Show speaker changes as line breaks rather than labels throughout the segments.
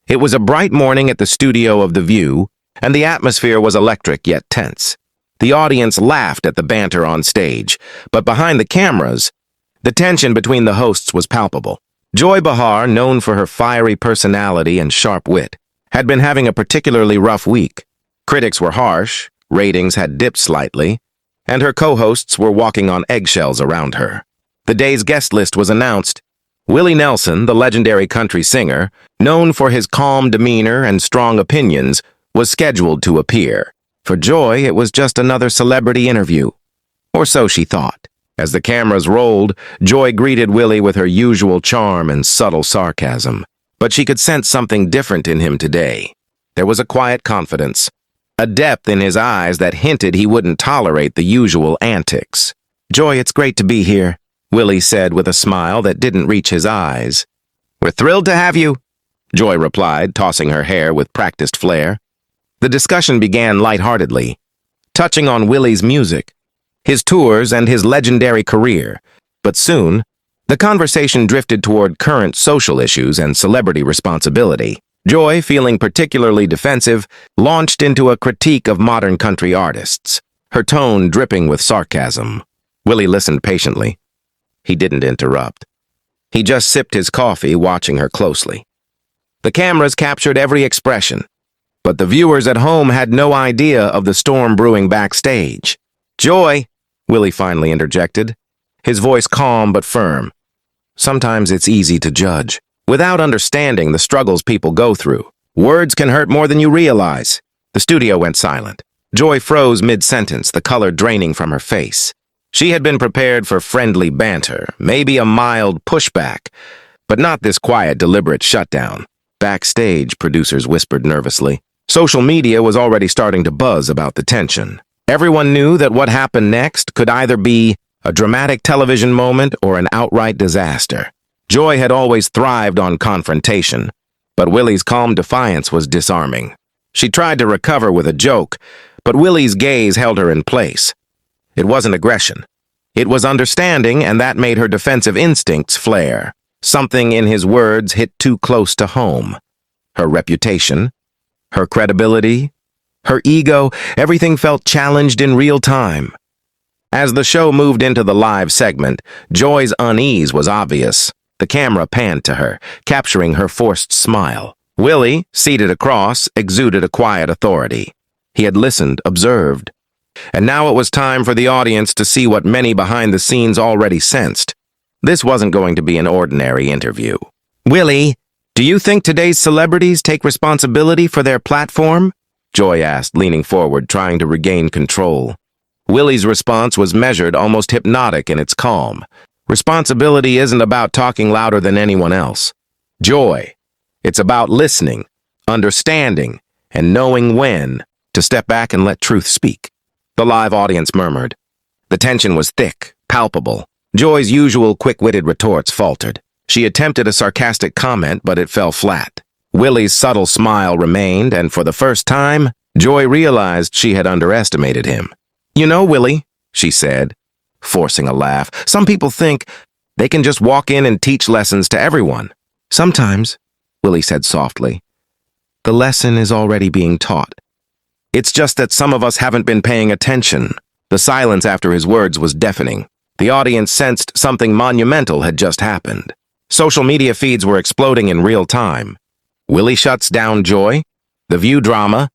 It was a bright morning at the studio of The View, and the atmosphere was electric yet tense. The audience laughed at the banter on stage, but behind the cameras, the tension between the hosts was palpable. Joy Behar, known for her fiery personality and sharp wit, had been having a particularly rough week. Critics were harsh, ratings had dipped slightly, and her co-hosts were walking on eggshells around her. The day's guest list was announced. Willie Nelson, the legendary country singer, known for his calm demeanor and strong opinions, was scheduled to appear. For Joy, it was just another celebrity interview. Or so she thought. As the cameras rolled, Joy greeted Willie with her usual charm and subtle sarcasm. But she could sense something different in him today. There was a quiet confidence, a depth in his eyes that hinted he wouldn't tolerate the usual antics. "Joy, it's great to be here," Willie said with a smile that didn't reach his eyes. "We're thrilled to have you," Joy replied, tossing her hair with practiced flair. The discussion began lightheartedly, touching on Willie's music, his tours, and his legendary career. But soon, the conversation drifted toward current social issues and celebrity responsibility. Joy, feeling particularly defensive, launched into a critique of modern country artists, her tone dripping with sarcasm. Willie listened patiently. He didn't interrupt. He just sipped his coffee, watching her closely. The cameras captured every expression, but the viewers at home had no idea of the storm brewing backstage. "Joy," Willie finally interjected, his voice calm but firm. "Sometimes it's easy to judge, without understanding the struggles people go through. Words can hurt more than you realize." The studio went silent. Joy froze mid-sentence, the color draining from her face. She had been prepared for friendly banter, maybe a mild pushback, but not this quiet, deliberate shutdown. Backstage, producers whispered nervously. Social media was already starting to buzz about the tension. Everyone knew that what happened next could either be a dramatic television moment or an outright disaster. Joy had always thrived on confrontation, but Willie's calm defiance was disarming. She tried to recover with a joke, but Willie's gaze held her in place. It wasn't aggression. It was understanding, and that made her defensive instincts flare. Something in his words hit too close to home. Her reputation, her credibility, her ego, everything felt challenged in real time. As the show moved into the live segment, Joy's unease was obvious. The camera panned to her, capturing her forced smile. Willie, seated across, exuded a quiet authority. He had listened, observed. And now it was time for the audience to see what many behind the scenes already sensed. This wasn't going to be an ordinary interview. "Willie, do you think today's celebrities take responsibility for their platform?" Joy asked, leaning forward, trying to regain control. Willie's response was measured, almost hypnotic in its calm. "Responsibility isn't about talking louder than anyone else. Joy, it's about listening, understanding, and knowing when to step back and let truth speak." The live audience murmured. The tension was thick, palpable. Joy's usual quick-witted retorts faltered. She attempted a sarcastic comment, but it fell flat. Willie's subtle smile remained, and for the first time, Joy realized she had underestimated him. "You know, Willie," she said, forcing a laugh, "some people think they can just walk in and teach lessons to everyone." "Sometimes," Willie said softly, "the lesson is already being taught. It's just that some of us haven't been paying attention." The silence after his words was deafening. The audience sensed something monumental had just happened. Social media feeds were exploding in real time. Willie shuts down Joy, The View drama,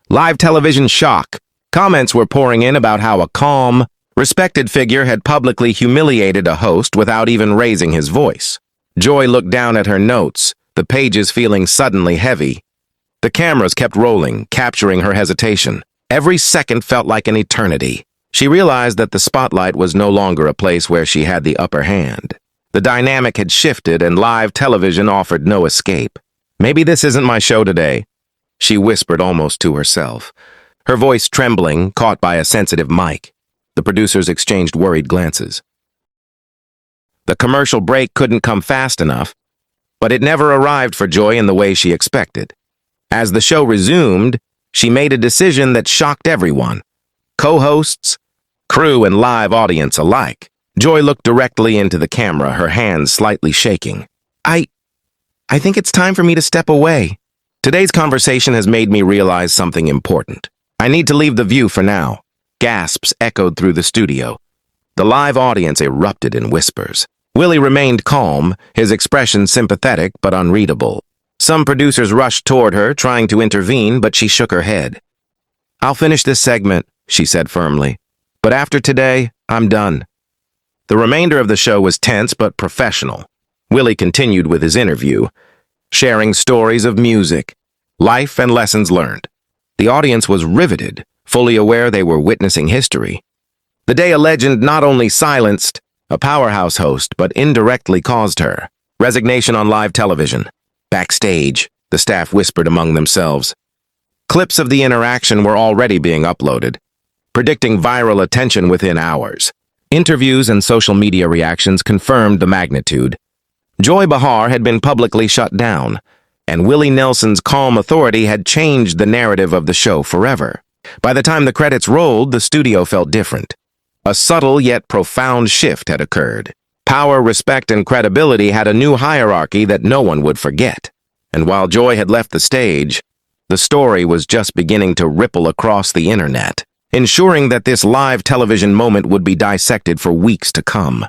live television shock. Comments were pouring in about how a calm, respected figure had publicly humiliated a host without even raising his voice. Joy looked down at her notes, the pages feeling suddenly heavy. The cameras kept rolling, capturing her hesitation. Every second felt like an eternity. She realized that the spotlight was no longer a place where she had the upper hand. The dynamic had shifted, and live television offered no escape. "Maybe this isn't my show today," she whispered almost to herself, her voice trembling, caught by a sensitive mic. The producers exchanged worried glances. The commercial break couldn't come fast enough, but it never arrived for Joy in the way she expected. As the show resumed, she made a decision that shocked everyone. Co-hosts, crew, and live audience alike. Joy looked directly into the camera, her hands slightly shaking. I think it's time for me to step away," Today's conversation has made me realize something important. I need to leave the view for now. Gasps echoed through the studio. The live audience erupted in whispers. Willie remained calm, his expression sympathetic but unreadable. Some producers rushed toward her, trying to intervene, but she shook her head. "I'll finish this segment," she said firmly. "But after today, I'm done." The remainder of the show was tense but professional. Willie continued with his interview, sharing stories of music, life, and lessons learned. The audience was riveted, fully aware they were witnessing history. The day a legend not only silenced a powerhouse host, but indirectly caused her resignation on live television. Backstage, the staff whispered among themselves. Clips of the interaction were already being uploaded, predicting viral attention within hours. Interviews and social media reactions confirmed the magnitude. Joy Behar had been publicly shut down, and Willie Nelson's calm authority had changed the narrative of the show forever. By the time the credits rolled, the studio felt different. A subtle yet profound shift had occurred. Power, respect, and credibility had a new hierarchy that no one would forget. And while Joy had left the stage, the story was just beginning to ripple across the internet, ensuring that this live television moment would be dissected for weeks to come.